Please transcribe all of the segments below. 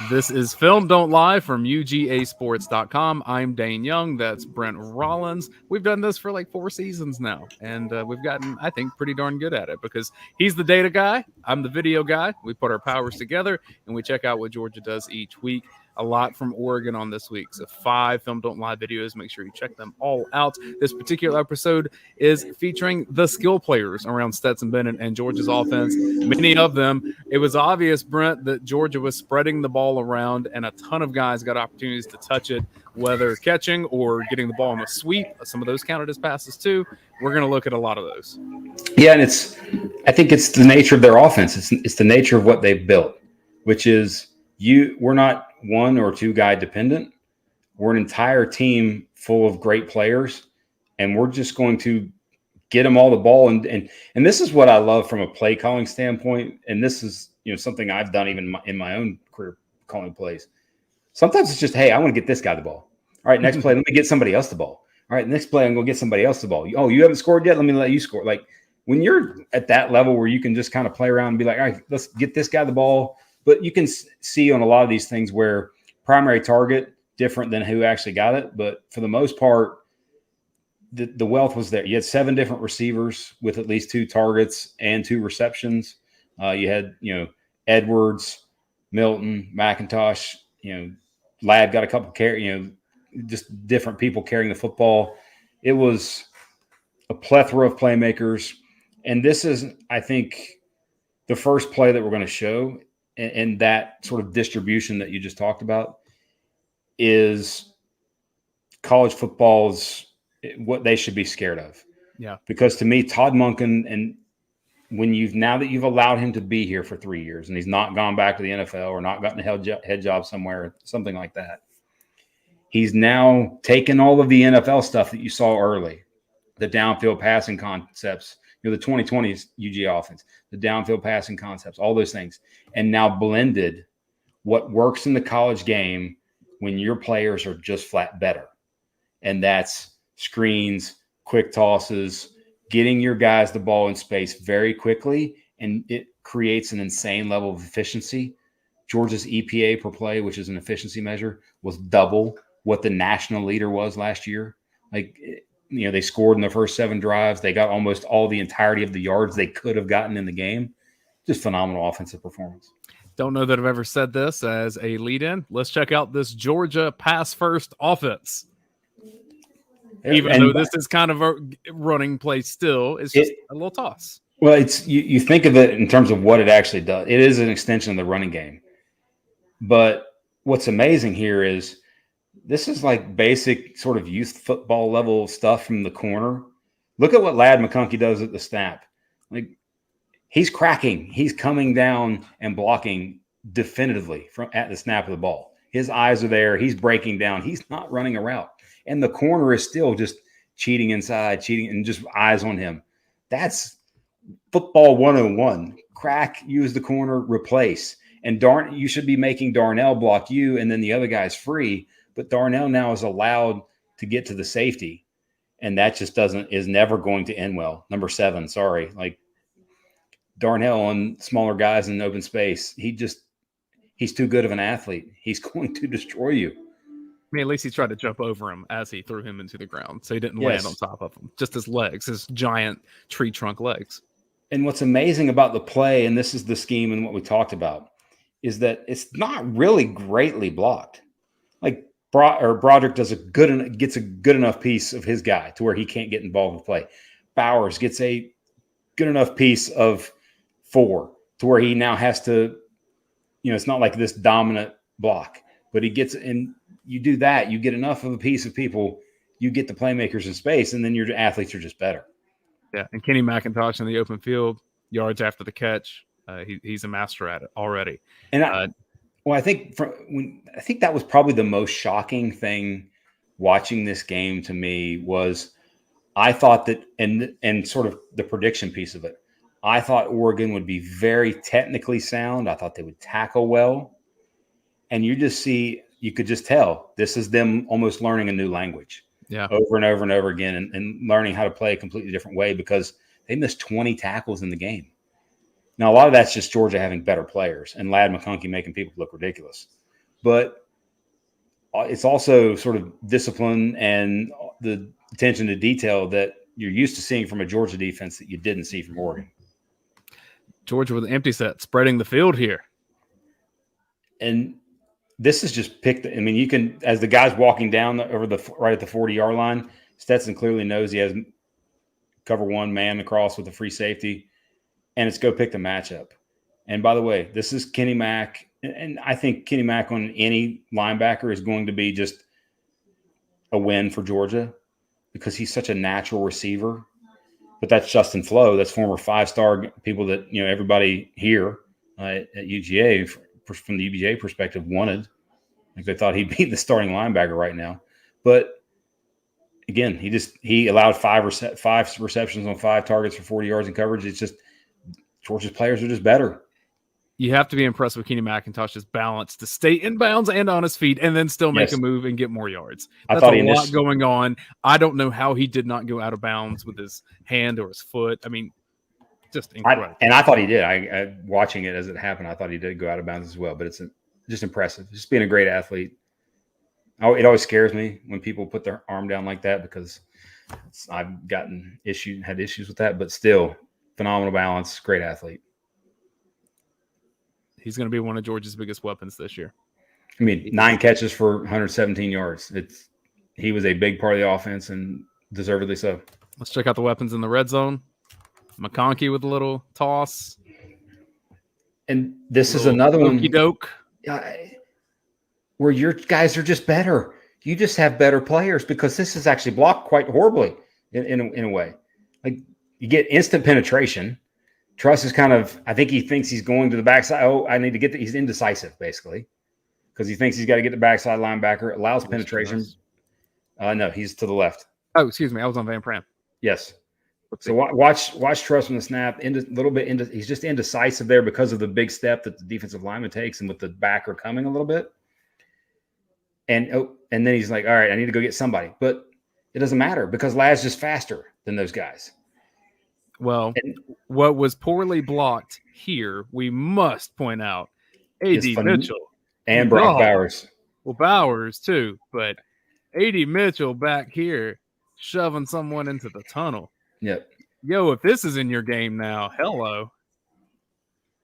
This is Film Don't Lie from UGAsports.com. I'm Dayne Young. That's Brent Rollins. We've done this for like 4 seasons now, and we've gotten, I think, pretty darn good at it because he's the data guy. I'm the video guy. We put our powers together, and we check out what Georgia does each week. A lot from Oregon on this week. So 5 Film Don't Lie videos. Make sure you check them all out. This particular episode is featuring the skill players around Stetson Bennett and Georgia's offense. Many of them. It was obvious, Brent, that Georgia was spreading the ball around, and a ton of guys got opportunities to touch it, whether catching or getting the ball in a sweep. Some of those counted as passes too. We're going to look at a lot of those. Yeah, and I think it's the nature of their offense. It's the nature of what they've built, which is we're not one or two guy dependent. We're an entire team full of great players, and we're just going to get them all the ball. And this is what I love from a play calling standpoint. And this is, something I've done even in my own career calling plays. Sometimes it's just, hey, I want to get this guy the ball. All right, next play, let me get somebody else the ball. All right, next play, I'm going to get somebody else the ball. Oh, you haven't scored yet? Let me let you score. Like when you're at that level where you can just kind of play around and be like, all right, let's get this guy the ball. But you can see on a lot of these things where primary target different than who actually got it. But for the most part, the wealth was there. You had 7 different receivers with at least 2 targets and 2 receptions. You had, Edwards, Milton, McIntosh, Ladd got a couple just different people carrying the football. It was a plethora of playmakers. And this is, I think, the first play that we're going to show. And that sort of distribution that you just talked about is college football's what they should be scared of. Yeah. Because to me, Todd Monken, and now that you've allowed him to be here for 3 years and he's not gone back to the NFL or not gotten a head job somewhere, something like that, he's now taken all of the NFL stuff that you saw early, the downfield passing concepts, the 2020s UG offense, the downfield passing concepts, all those things, and now blended what works in the college game when your players are just flat better. And that's screens, quick tosses, getting your guys the ball in space very quickly, and it creates an insane level of efficiency. Georgia's EPA per play, which is an efficiency measure, was double what the national leader was last year. They scored in the first 7 drives. They got almost all the entirety of the yards they could have gotten in the game. Just phenomenal offensive performance. Don't know that I've ever said this as a lead-in. Let's check out this Georgia pass-first offense. Even though this is kind of a running play still, it's just a little toss. Well, it's you think of it in terms of what it actually does. It is an extension of the running game. But what's amazing here is this is like basic sort of youth football level stuff from the corner. Look at what Ladd McConkey does at the snap. Like he's cracking. He's coming down and blocking definitively at the snap of the ball. His eyes are there. He's breaking down. He's not running a route. And the corner is still just cheating inside, and just eyes on him. That's football 101. Crack, use the corner, replace. And you should be making Darnell block you, and then the other guy's free. But Darnell now is allowed to get to the safety, and that just is never going to end well. Number 7, sorry. Like Darnell on smaller guys in open space, he's too good of an athlete. He's going to destroy you. I mean, at least he tried to jump over him as he threw him into the ground, so he didn't land on top of him. Just his legs, his giant tree trunk legs. And what's amazing about the play, and this is the scheme and what we talked about, is that it's not really greatly blocked. Like Broderick gets a good enough piece of his guy to where he can't get involved with play. Bowers gets a good enough piece of 4 to where he now has to, it's not like this dominant block, but he gets in. You do that, you get enough of a piece of people, you get the playmakers in space, and then your athletes are just better. Yeah, and Kenny McIntosh in the open field, yards after the catch, he's a master at it already. And I think that was probably the most shocking thing watching this game to me was I thought that, and sort of the prediction piece of it, I thought Oregon would be very technically sound. I thought they would tackle well, and you could just tell this is them almost learning a new language. Yeah, over and over and over again, and learning how to play a completely different way because they missed 20 tackles in the game. Now, a lot of that's just Georgia having better players and Ladd McConkey making people look ridiculous. but it's also sort of discipline and the attention to detail that you're used to seeing from a Georgia defense that you didn't see from Oregon. Georgia with an empty set, spreading the field here. And this is just picked. I mean, you can, as the guy's walking down right at the 40-yard line, Stetson clearly knows he has cover one man across with a free safety, and it's go pick the matchup. And by the way, this is Kenny Mack, and I think Kenny Mack on any linebacker is going to be just a win for Georgia because he's such a natural receiver. But that's Justin Flo. That's former 5-star people that, everybody here at UGA, from the UGA perspective, wanted. Like they thought he'd be the starting linebacker right now. But again, he allowed 5 receptions on 5 targets for 40 yards in coverage. It's just Georgia's players are just better. You have to be impressed with Kenny McIntosh's balance to stay in bounds and on his feet and then still make a move and get more yards. That's a lot going on. I don't know how he did not go out of bounds with his hand or his foot. I mean, just incredible. I thought he did. I watching it as it happened, I thought he did go out of bounds as well. But it's just impressive. Just being a great athlete. It always scares me when people put their arm down like that because I've had issues with that. But still, phenomenal balance, great athlete. He's going to be one of Georgia's biggest weapons this year. I mean, 9 catches for 117 yards. He was a big part of the offense and deservedly so. Let's check out the weapons in the red zone. McConkey with a little toss. And this is another one. Doke. Where your guys are just better. You just have better players because this is actually blocked quite horribly in a way. Like you get instant penetration. Truss is I think he thinks he's going to the backside. Oh, I need to get he's indecisive, basically, because he thinks he's got to get the backside linebacker. Allows penetration. No, he's to the left. Oh, excuse me. I was on Van Pran. Yes. So watch Truss from the snap. He's just indecisive there because of the big step that the defensive lineman takes and with the backer coming a little bit. And then he's like, all right, I need to go get somebody. But it doesn't matter because Lad's just faster than those guys. Well, what was poorly blocked here, we must point out, A.D. Mitchell. And Brock Bowers. Well, Bowers too, but A.D. Mitchell back here shoving someone into the tunnel. Yep. Yo, if this is in your game now, hello.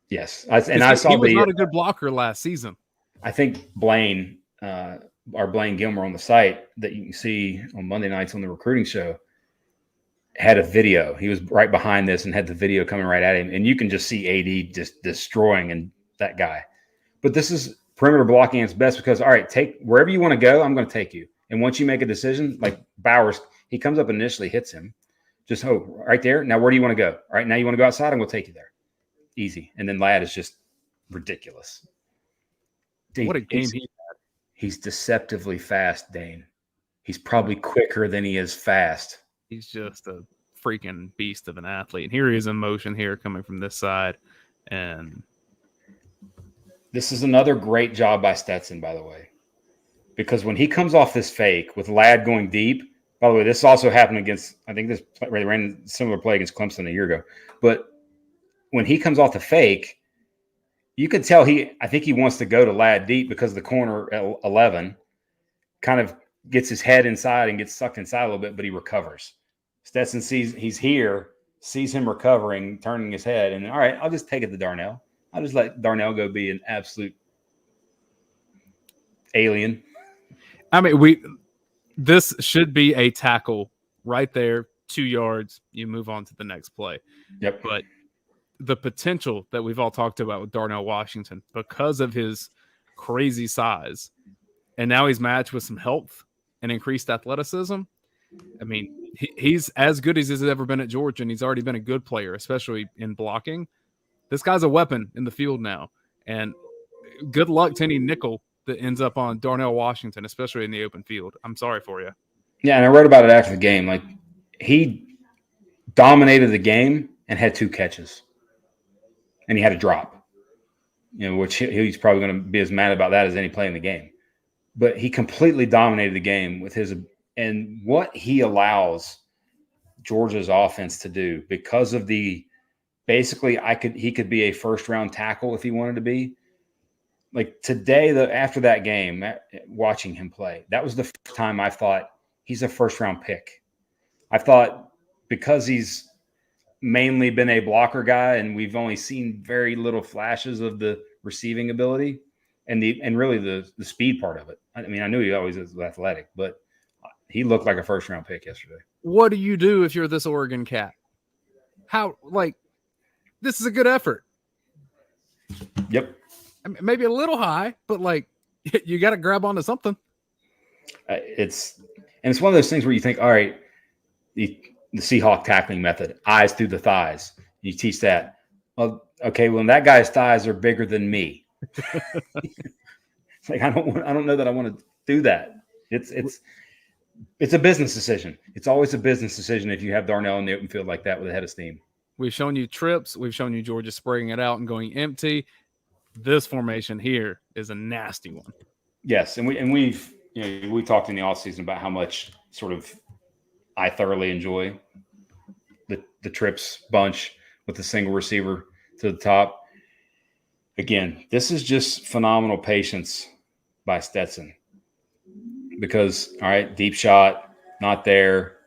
Yes. I saw he was not a good blocker last season. I think Blaine, our Blaine Gilmore on the site that you can see on Monday nights on the recruiting show, had a video. He was right behind this and had the video coming right at him. And you can just see AD just destroying that guy. But this is perimeter blocking at its best because, all right, take wherever you want to go, I'm going to take you. And once you make a decision, like Bowers, he comes up and initially hits him. Just, right there. Now, where do you want to go? All right, now you want to go outside? I'm going to take you there. Easy. And then Ladd is just ridiculous. What a game he had. He's deceptively fast, Dayne. He's probably quicker than he is fast. He's just a freaking beast of an athlete. And here he is in motion here coming from this side. And this is another great job by Stetson, by the way. Because when he comes off this fake with Ladd going deep, by the way, this also happened against, I think they ran a similar play against Clemson a year ago. But when he comes off the fake, you can tell I think he wants to go to Ladd deep because the corner at 11 kind of gets his head inside and gets sucked inside a little bit, but he recovers. Stetson sees he's here, sees him recovering, turning his head, and all right, I'll just take it to Darnell. I'll just let Darnell go be an absolute alien. I mean, this should be a tackle right there, 2 yards. You move on to the next play. Yep. But the potential that we've all talked about with Darnell Washington because of his crazy size, and now he's matched with some health and increased athleticism. I mean, he's as good as he's ever been at Georgia, and he's already been a good player, especially in blocking. This guy's a weapon in the field now, and good luck to any nickel that ends up on Darnell Washington, especially in the open field. I'm sorry for you. Yeah, and I wrote about it after the game. Like, he dominated the game and had 2 catches, and he had a drop, which he's probably going to be as mad about that as any play in the game. But he completely dominated the game with his – and what he allows Georgia's offense to do because of the – basically he could be a first-round tackle if he wanted to be. like today, after that game, watching him play, that was the first time I thought he's a first-round pick. I thought because he's mainly been a blocker guy and we've only seen very little flashes of the receiving ability and really the speed part of it. I mean, I knew he always was athletic, but he looked like a first-round pick yesterday. What do you do if you're this Oregon cat? How, like, this is a good effort. Yep. I mean, maybe a little high, but like you got to grab onto something. It's one of those things where you think, all right, the Seahawk tackling method, eyes through the thighs. You teach that. Well, okay, well, that guy's thighs are bigger than me. It's like I don't know that I want to do that. It's a business decision. It's always a business decision if you have Darnell in the open field like that with a head of steam. We've shown you trips. We've shown you Georgia spraying it out and going empty. This formation here is a nasty one. Yes, and we talked in the offseason about how much sort of I thoroughly enjoy the trips bunch with the single receiver to the top. Again, this is just phenomenal patience by Stetson. Because, all right, deep shot, not there.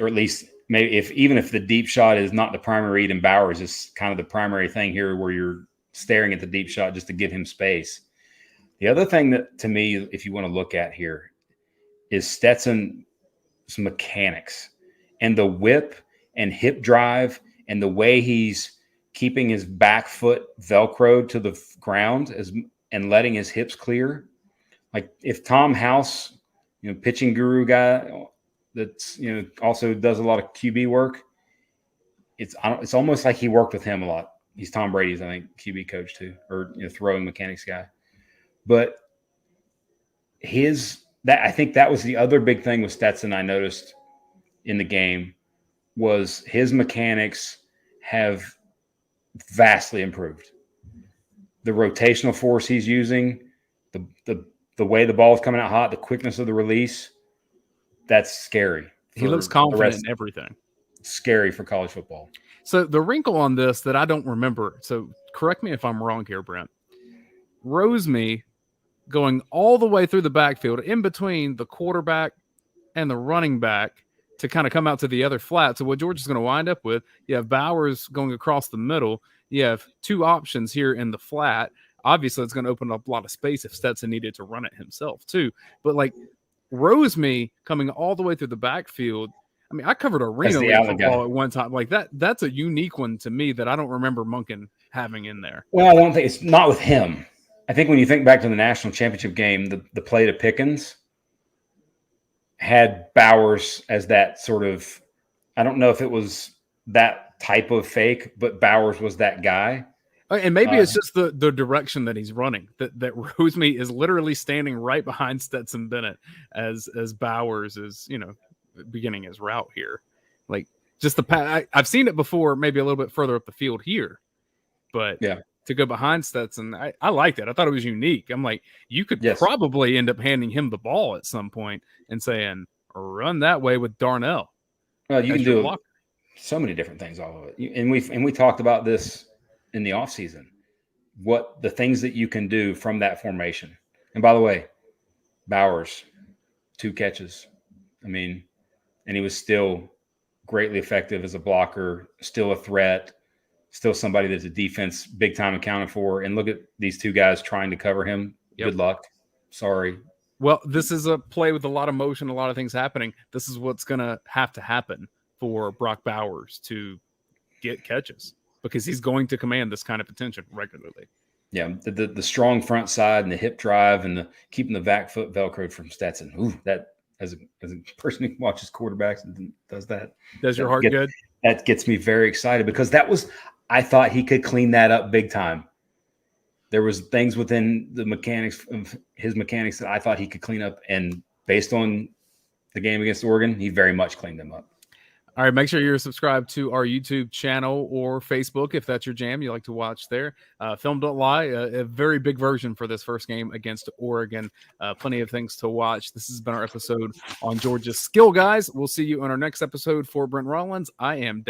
Or at least maybe even if the deep shot is not the primary read and Bowers is kind of the primary thing here where you're staring at the deep shot just to give him space. The other thing that, to me, if you want to look at here, is Stetson's mechanics and the whip and hip drive and the way he's keeping his back foot Velcroed to the ground and letting his hips clear. Like if Tom House, pitching guru guy that's, also does a lot of QB work, it's almost like he worked with him a lot. He's Tom Brady's, I think, QB coach too, or throwing mechanics guy. But I think that was the other big thing with Stetson I noticed in the game was his mechanics have vastly improved. The rotational force he's using, the way the ball is coming out hot, the quickness of the release, that's scary. He looks confident in everything. Scary for college football. So the wrinkle on this that I don't remember, so correct me if I'm wrong here, Brent. Roseme going all the way through the backfield in between the quarterback and the running back to kind of come out to the other flat. So what Georgia's going to wind up with, you have Bowers going across the middle. You have two options here in the flat. Obviously, it's going to open up a lot of space if Stetson needed to run it himself too. But like Roseme coming all the way through the backfield. I mean, I covered arena football at one time. Like that's a unique one to me that I don't remember Monken having in there. Well, I don't think it's not with him. I think when you think back to the national championship game, the play to Pickens had Bowers as that sort of, I don't know if it was that type of fake, but Bowers was that guy. And maybe it's just the direction that he's running. That Roseme is literally standing right behind Stetson Bennett as Bowers is, beginning his route here. Like just I've seen it before, maybe a little bit further up the field here, but yeah, to go behind Stetson, I liked it. I thought it was unique. I'm like, you could probably end up handing him the ball at some point and saying, run that way with Darnell. Well, you can do so many different things all of it. And we talked about this in the offseason, what the things that you can do from that formation. And by the way, Bowers, 2 catches. I mean, and he was still greatly effective as a blocker, still a threat, still somebody that the defense big time accounted for. And look at these 2 guys trying to cover him. Yep. Good luck. Sorry. Well, this is a play with a lot of motion, a lot of things happening. This is what's going to have to happen for Brock Bowers to get catches because he's going to command this kind of attention regularly. Yeah, the strong front side and the hip drive and the keeping the back foot Velcroed from Stetson. Ooh, that as a person who watches quarterbacks and does that. Does your heart good? That gets me very excited because I thought he could clean that up big time. There was things within the mechanics of his mechanics that I thought he could clean up. And based on the game against Oregon, he very much cleaned them up. All right, make sure you're subscribed to our YouTube channel or Facebook if that's your jam you like to watch there. Film Don't Lie, a very big version for this first game against Oregon. Plenty of things to watch. This has been our episode on Georgia's Skill Guys. We'll see you on our next episode. For Brent Rollins, I am Dayne.